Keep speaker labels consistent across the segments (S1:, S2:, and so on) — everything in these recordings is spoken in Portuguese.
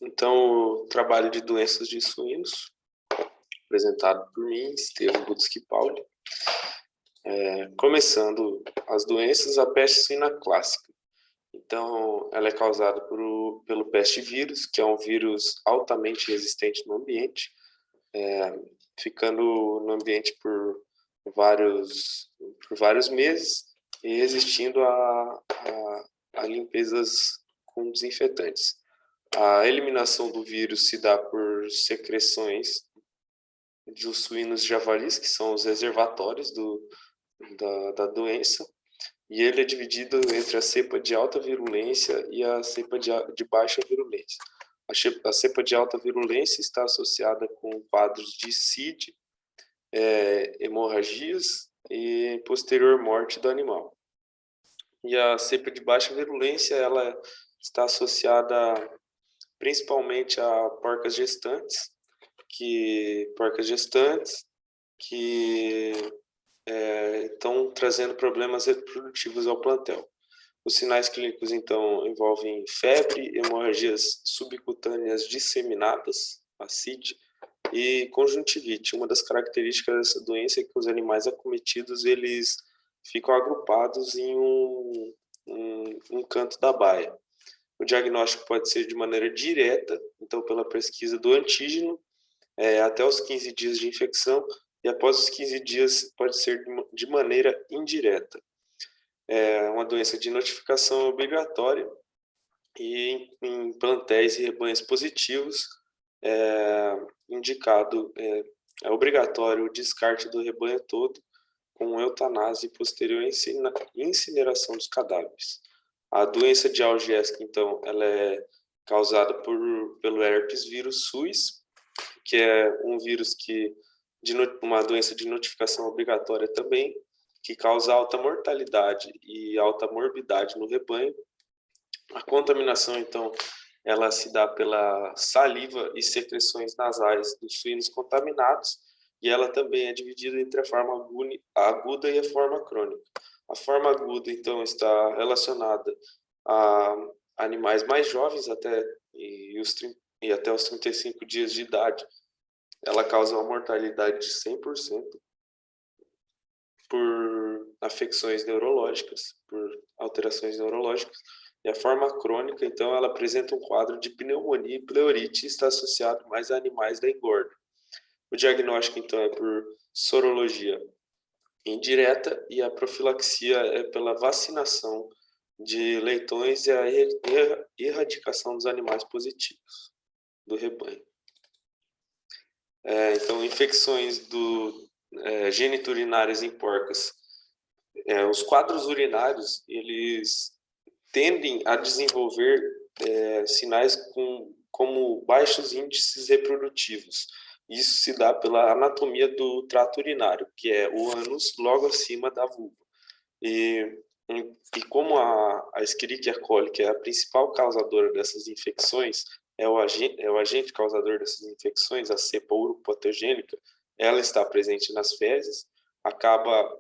S1: Então, o trabalho de doenças de suínos, apresentado por mim, Estevam Budski Pauli. Começando as doenças, a peste suína clássica. Então, ela é causada pelo peste vírus, que é um vírus altamente resistente no ambiente, ficando no ambiente por vários meses e resistindo a limpezas com desinfetantes. A eliminação do vírus se dá por secreções de suínos javalis, que são os reservatórios da doença, e ele é dividido entre a cepa de alta virulência e a cepa de baixa virulência. A cepa de alta virulência está associada com quadros de SID, hemorragias e posterior morte do animal. E a cepa de baixa virulência, ela está associada principalmente a porcas gestantes que estão trazendo problemas reprodutivos ao plantel. Os sinais clínicos, então, envolvem febre, hemorragias subcutâneas disseminadas, a SID, e conjuntivite. Uma das características dessa doença é que os animais acometidos, eles ficam agrupados em um canto da baia. O diagnóstico pode ser de maneira direta, então pela pesquisa do antígeno, até os 15 dias de infecção, e após os 15 dias pode ser de maneira indireta. É uma doença de notificação obrigatória e em plantéis e rebanhos positivos é obrigatório o descarte do rebanho todo com eutanásia e posterior incineração dos cadáveres. A doença de Algésica, então, ela é causada pelo herpes vírus suis, que é um vírus uma doença de notificação obrigatória também, que causa alta mortalidade e alta morbidade no rebanho. A contaminação, então, ela se dá pela saliva e secreções nasais dos suínos contaminados, e ela também é dividida entre a forma aguda e a forma crônica. A forma aguda, então, está relacionada a animais mais jovens até os 35 dias de idade. Ela causa uma mortalidade de 100% por afecções neurológicas, por alterações neurológicas. E a forma crônica, então, ela apresenta um quadro de pneumonia e pleurite e está associado mais a animais da engorda. O diagnóstico, então, é por sorologia indireta e a profilaxia é pela vacinação de leitões e a erradicação dos animais positivos do rebanho. Então, infecções geniturinárias em porcas. Os quadros urinários, eles tendem a desenvolver sinais como baixos índices reprodutivos. Isso se dá pela anatomia do trato urinário, que é o ânus logo acima da vulva. E como a Escherichia coli, que é a principal causadora dessas infecções, é o agente causador dessas infecções, a cepa uropatogênica, ela está presente nas fezes, acaba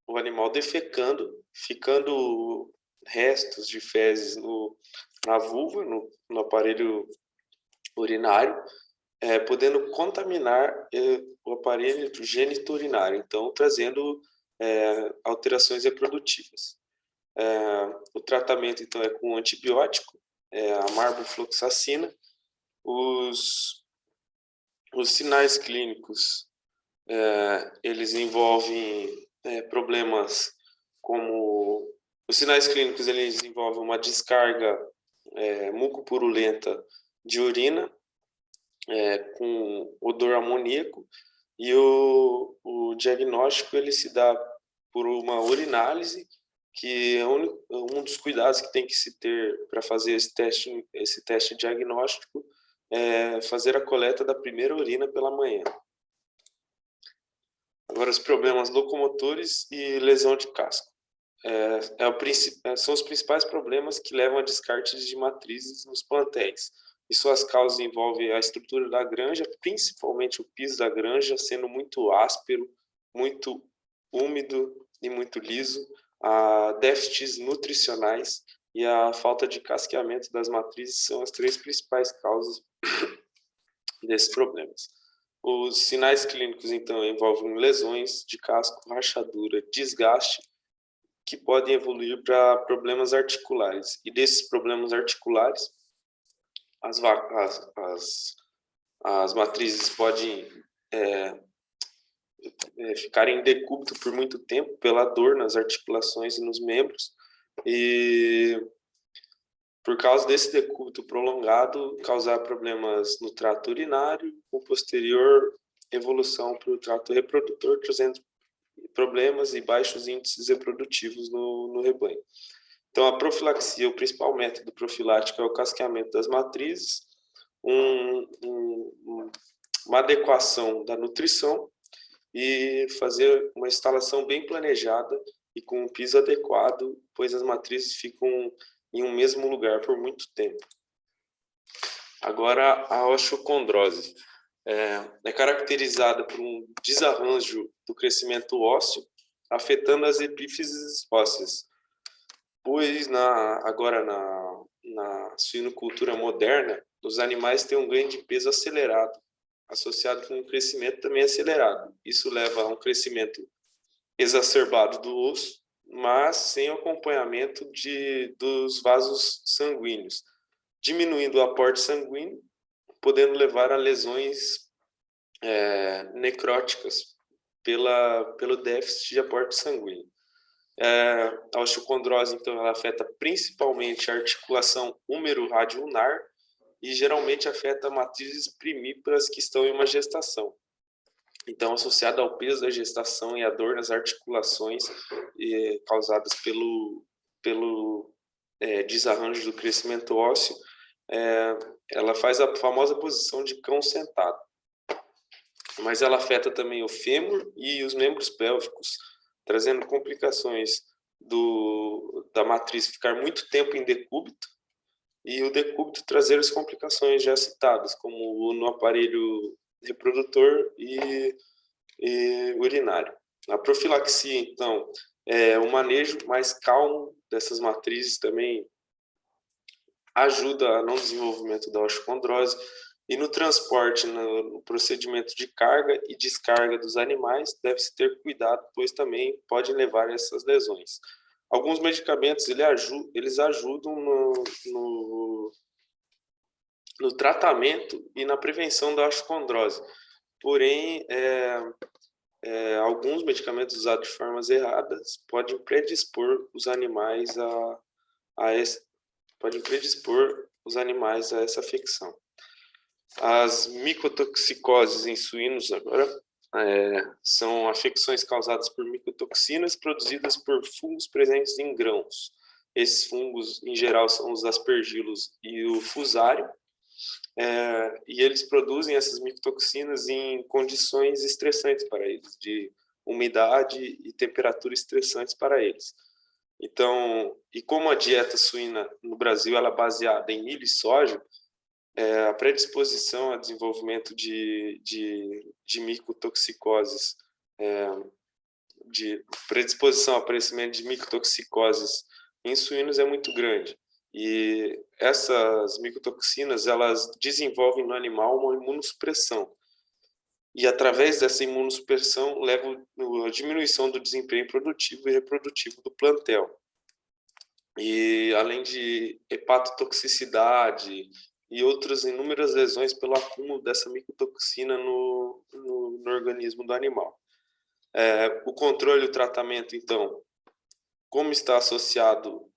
S1: o animal defecando, ficando restos de fezes na vulva, no aparelho urinário, podendo contaminar o aparelho geniturinário, então trazendo alterações reprodutivas. O tratamento, então, é com antibiótico, a marbofloxacina. Os sinais clínicos, eles envolvem problemas como... Os sinais clínicos, eles envolvem uma descarga mucopurulenta de urina, com odor amoníaco, e o diagnóstico ele se dá por uma urinálise, que é um dos cuidados que tem que se ter para fazer esse teste diagnóstico, fazer a coleta da primeira urina pela manhã. Agora, os problemas locomotores e lesão de casco. São os principais problemas que levam a descartes de matrizes nos plantéis. E suas causas envolvem a estrutura da granja, principalmente o piso da granja, sendo muito áspero, muito úmido e muito liso, a déficits nutricionais, e a falta de casqueamento das matrizes são as três principais causas desses problemas. Os sinais clínicos, então, envolvem lesões de casco, rachadura, desgaste, que podem evoluir para problemas articulares. E desses problemas articulares, as matrizes podem ficarem em decúbito por muito tempo pela dor nas articulações e nos membros, e por causa desse decúbito prolongado, causar problemas no trato urinário, com posterior evolução para o trato reprodutor, trazendo problemas e baixos índices reprodutivos no rebanho. Então, a profilaxia, o principal método profilático é o casqueamento das matrizes, uma adequação da nutrição e fazer uma instalação bem planejada e com um piso adequado, pois as matrizes ficam em um mesmo lugar por muito tempo. Agora, a osteocondrose é caracterizada por um desarranjo do crescimento ósseo, afetando as epífises ósseas, pois agora na suinocultura moderna, os animais têm um ganho de peso acelerado, associado com um crescimento também acelerado. Isso leva a um crescimento exacerbado do osso, mas sem acompanhamento dos vasos sanguíneos, diminuindo o aporte sanguíneo, podendo levar a lesões necróticas pelo déficit de aporte sanguíneo. A osteocondrose, então, ela afeta principalmente a articulação húmero-radioulnar e geralmente afeta matrizes primíparas que estão em uma gestação. Então, associada ao peso da gestação e à dor nas articulações causadas pelo desarranjo do crescimento ósseo, ela faz a famosa posição de cão sentado. Mas ela afeta também o fêmur e os membros pélvicos, trazendo complicações da matriz ficar muito tempo em decúbito e o decúbito trazer as complicações já citadas, como no aparelho reprodutor e urinário. A profilaxia, então, o manejo mais calmo dessas matrizes também ajuda no desenvolvimento da osteocondrose, e no transporte, no procedimento de carga e descarga dos animais, deve-se ter cuidado, pois também pode levar a essas lesões. Alguns medicamentos eles ajudam no tratamento e na prevenção da osteocondrose. Porém, alguns medicamentos usados de formas erradas podem predispor os animais a essa afecção. As micotoxicoses em suínos agora são afecções causadas por micotoxinas produzidas por fungos presentes em grãos. Esses fungos, em geral, são os aspergillos e o fusário, e eles produzem essas micotoxinas em condições estressantes para eles, de umidade e temperatura estressantes para eles. Então, e como a dieta suína no Brasil ela é baseada em milho e soja, a predisposição a desenvolvimento de micotoxicoses, de predisposição ao aparecimento de micotoxicoses em suínos é muito grande. E essas micotoxinas, elas desenvolvem no animal uma imunossupressão. E através dessa imunossupressão leva a diminuição do desempenho produtivo e reprodutivo do plantel. E além de hepatotoxicidade e outras inúmeras lesões pelo acúmulo dessa micotoxina no organismo do animal. O controle e o tratamento, então, como está associado,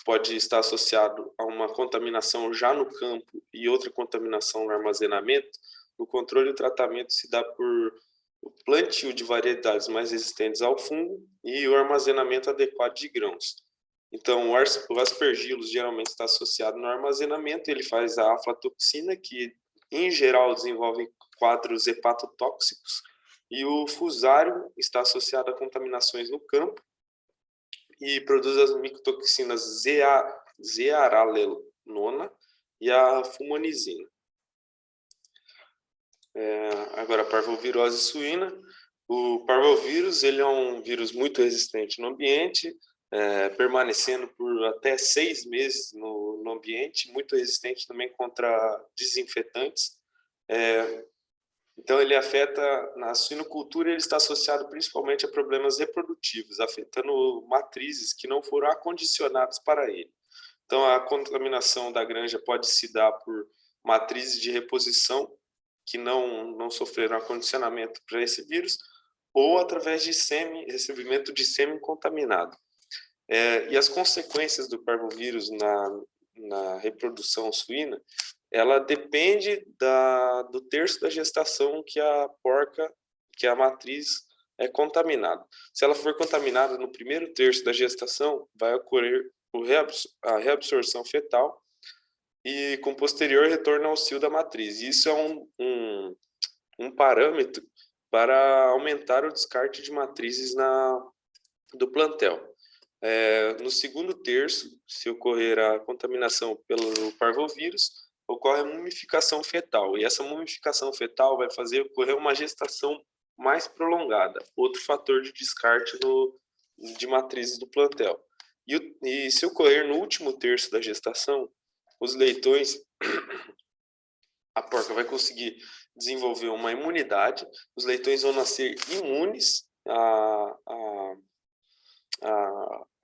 S1: pode estar associado a uma contaminação já no campo e outra contaminação no armazenamento. O controle e o tratamento se dá por o plantio de variedades mais resistentes ao fungo e o armazenamento adequado de grãos. Então, o aspergillus geralmente está associado no armazenamento, ele faz a aflatoxina, que em geral desenvolve quadros hepatotóxicos, e o fusário está associado a contaminações no campo e produz as micotoxinas zearalenona e a fumonizina. Agora, a parvovirose suína. O parvovírus ele é um vírus muito resistente no ambiente, permanecendo por até 6 meses no ambiente, muito resistente também contra desinfetantes. Então, ele afeta, na suinocultura, ele está associado principalmente a problemas reprodutivos, afetando matrizes que não foram acondicionadas para ele. Então, a contaminação da granja pode se dar por matrizes de reposição, que não sofreram acondicionamento para esse vírus, ou através de recebimento de sêmen contaminado. E as consequências do parvovírus na reprodução suína, ela depende do terço da gestação que a matriz é contaminada. Se ela for contaminada no primeiro terço da gestação, vai ocorrer a reabsorção fetal e com posterior retorno ao cio da matriz. Isso é um parâmetro para aumentar o descarte de matrizes do plantel. No segundo terço, se ocorrer a contaminação pelo parvovírus, ocorre a mumificação fetal. E essa mumificação fetal vai fazer ocorrer uma gestação mais prolongada, outro fator de descarte de matrizes do plantel. E se ocorrer no último terço da gestação, os leitões, a porca vai conseguir desenvolver uma imunidade, os leitões vão nascer imunes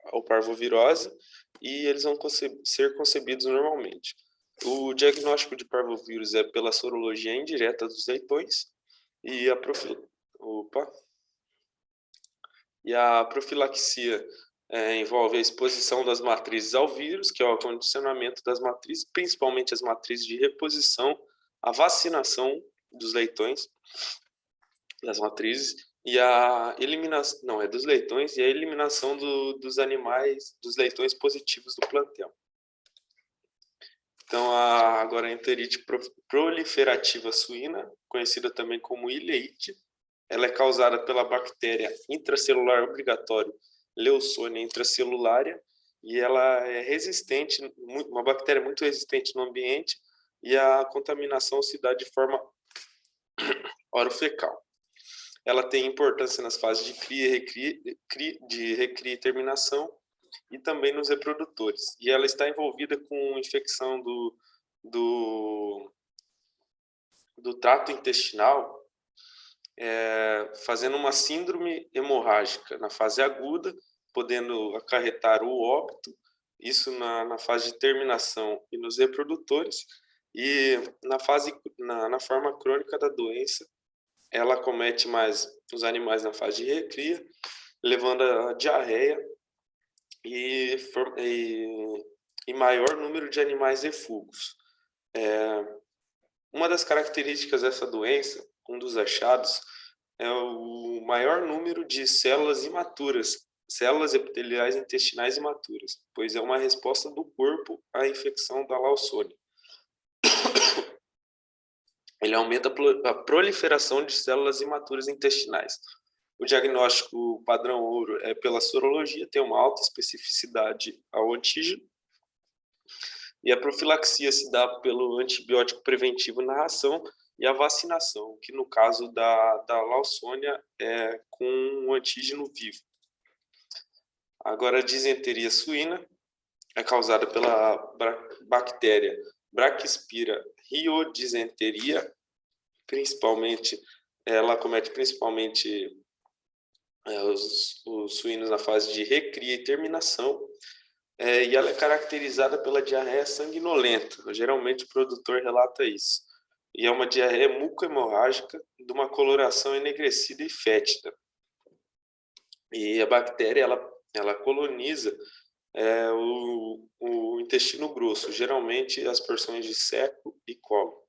S1: ao parvovirose e eles vão ser concebidos normalmente. O diagnóstico de parvovírus é pela sorologia indireta dos leitões e a profilaxia envolve a exposição das matrizes ao vírus, que é o acondicionamento das matrizes, principalmente as matrizes de reposição, a vacinação dos leitões, das matrizes, e a eliminação, não, é dos leitões, e a eliminação dos animais, dos leitões positivos do plantel. Então, agora a enterite proliferativa suína, conhecida também como ileite, ela é causada pela bactéria intracelular obrigatório Leucónia intracelulária, e ela é resistente, uma bactéria muito resistente no ambiente, e a contaminação se dá de forma orofecal. Ela tem importância nas fases de recria e terminação, e também nos reprodutores. E ela está envolvida com infecção do trato intestinal, fazendo uma síndrome hemorrágica na fase aguda, podendo acarretar o óbito, isso na fase de terminação e nos reprodutores, e na forma crônica da doença, ela acomete mais os animais na fase de recria, levando a diarreia e maior número de animais refugos. Uma das características dessa doença, um dos achados, é o maior número de células imaturas, células epiteliais intestinais imaturas, pois é uma resposta do corpo à infecção da Lawsone. Ele aumenta a proliferação de células imaturas intestinais. O diagnóstico padrão ouro é pela sorologia, tem uma alta especificidade ao antígeno, e a profilaxia se dá pelo antibiótico preventivo na ração e a vacinação, que no caso da Lawsonia é com um antígeno vivo. Agora, a disenteria suína é causada pela bactéria Brachyspira rhiodisenteria, ela acomete principalmente os suínos na fase de recria e terminação, e ela é caracterizada pela diarreia sanguinolenta. Geralmente o produtor relata isso. E é uma diarreia mucohemorrágica de uma coloração enegrecida e fétida. E a bactéria ela coloniza o intestino grosso, geralmente as porções de seco e colo.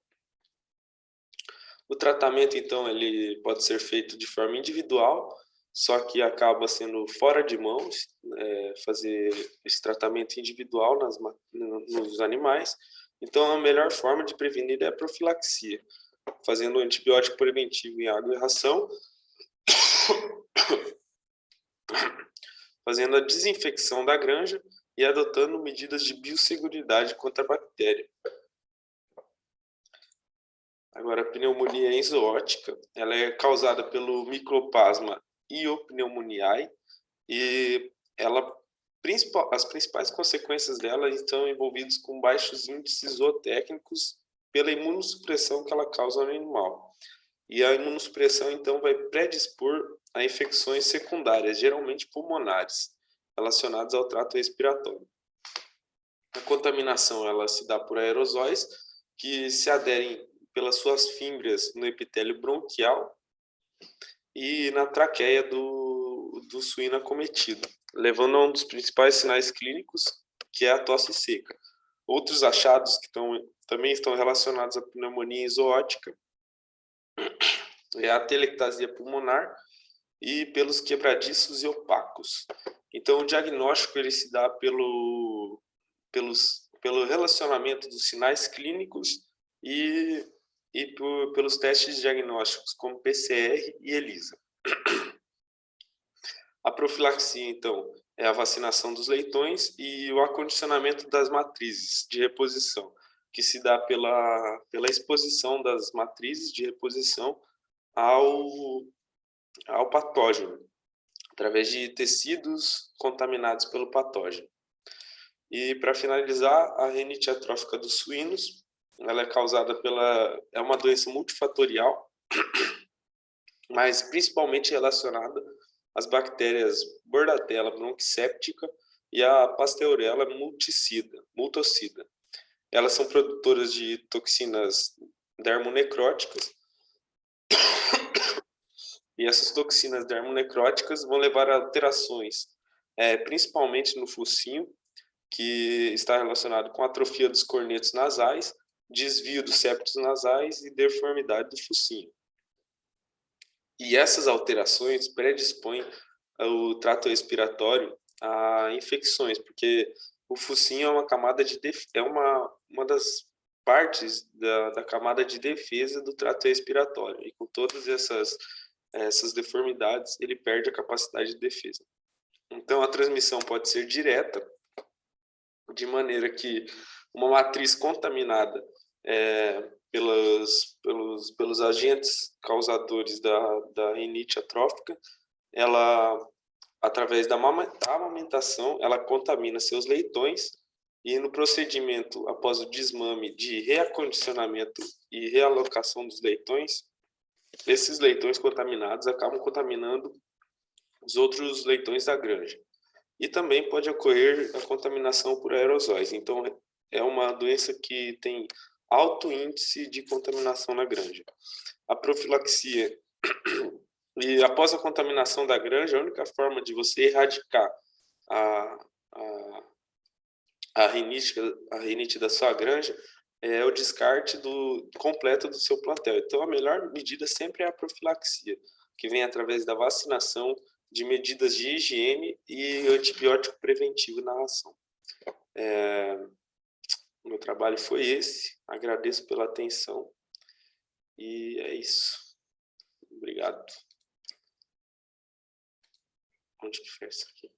S1: O tratamento, então, ele pode ser feito de forma individual, só que acaba sendo fora de mãos fazer esse tratamento individual nos animais. Então, a melhor forma de prevenir é a profilaxia, fazendo antibiótico preventivo em água e ração, fazendo a desinfecção da granja e adotando medidas de biosseguridade contra a bactéria. Agora, a pneumonia enzootica, ela é causada pelo Mycoplasma iopneumoniae e ela As principais consequências dela estão envolvidas com baixos índices zootécnicos pela imunossupressão que ela causa no animal. E a imunossupressão, então, vai predispor a infecções secundárias, geralmente pulmonares, relacionadas ao trato respiratório. A contaminação ela se dá por aerosóis que se aderem pelas suas fímbrias no epitélio bronquial e na traqueia do suíno acometido, levando a um dos principais sinais clínicos, que é a tosse seca. Outros achados que também estão relacionados à pneumonia zoótica é a atelectasia pulmonar e pelos quebradiços e opacos. Então, o diagnóstico ele se dá pelo relacionamento dos sinais clínicos e pelos testes diagnósticos, como PCR e ELISA. A profilaxia, então, é a vacinação dos leitões e o acondicionamento das matrizes de reposição, que se dá pela exposição das matrizes de reposição ao patógeno, através de tecidos contaminados pelo patógeno. E, para finalizar, a rinite atrófica dos suínos, ela é causada é uma doença multifatorial, mas principalmente relacionada às bactérias Bordetella bronquicéptica e a Pasteurella multocida. Elas são produtoras de toxinas dermonecróticas, e essas toxinas dermonecróticas vão levar a alterações, principalmente no focinho, que está relacionado com atrofia dos cornetos nasais, desvio dos septos nasais e deformidade do focinho. E essas alterações predispõem o trato respiratório a infecções, porque o focinho é uma camada uma das partes da camada de defesa do trato respiratório, e com todas essas deformidades ele perde a capacidade de defesa. Então a transmissão pode ser direta, de maneira que uma matriz contaminada pelos agentes causadores da rinite atrófica, ela, através da amamentação, ela contamina seus leitões, e no procedimento após o desmame de reacondicionamento e realocação dos leitões, esses leitões contaminados acabam contaminando os outros leitões da granja. E também pode ocorrer a contaminação por aerosóis. Então, é uma doença que tem alto índice de contaminação na granja. A profilaxia, e após a contaminação da granja, a única forma de você erradicar a rinite da sua granja é o descarte completo do seu plantel. Então, a melhor medida sempre é a profilaxia, que vem através da vacinação, de medidas de higiene e antibiótico preventivo na ração. O meu trabalho foi esse. Agradeço pela atenção e é isso. Obrigado. Onde que foi isso aqui?